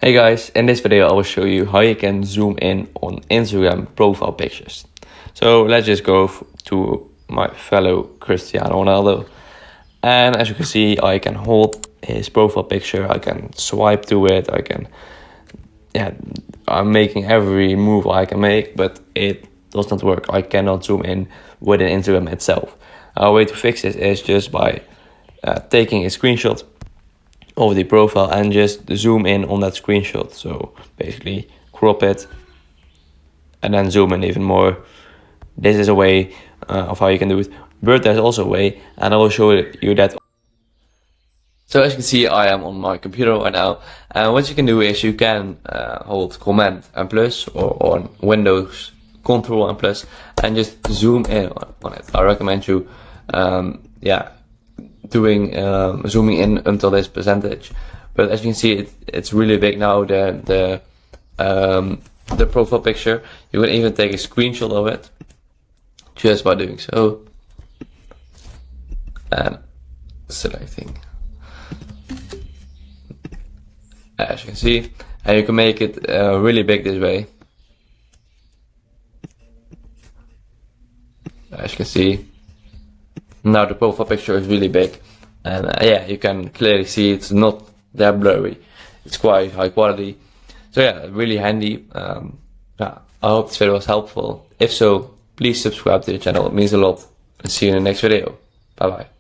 Hey guys, in this video I will show you how you can zoom in on Instagram profile pictures. So let's just go to my fellow Cristiano Ronaldo. And as you can see, I can hold his profile picture, I can swipe to it, I'm making every move I can make, but it does not work. I cannot zoom in within Instagram itself. Our way to fix this is just by taking a screenshot of the profile and just zoom in on that screenshot. So basically crop it and then zoom in even more. This is a way of how you can do it, but there's also a way, and I will show you that. So as you can see, I am on my computer right now, and what you can do is you can hold Command and plus, or on Windows Control and plus, and just zoom in on it. I recommend you zooming in until this percentage. But as you can see, it's really big now, the profile picture. You can even take a screenshot of it just by doing so and selecting, as you can see, and you can make it really big this way. As you can see, now the profile picture is really big, and you can clearly see it's not that blurry. It's quite high quality. So yeah, really handy. I hope this video was helpful. If so, please subscribe to the channel. It means a lot. And see you in the next video. Bye bye.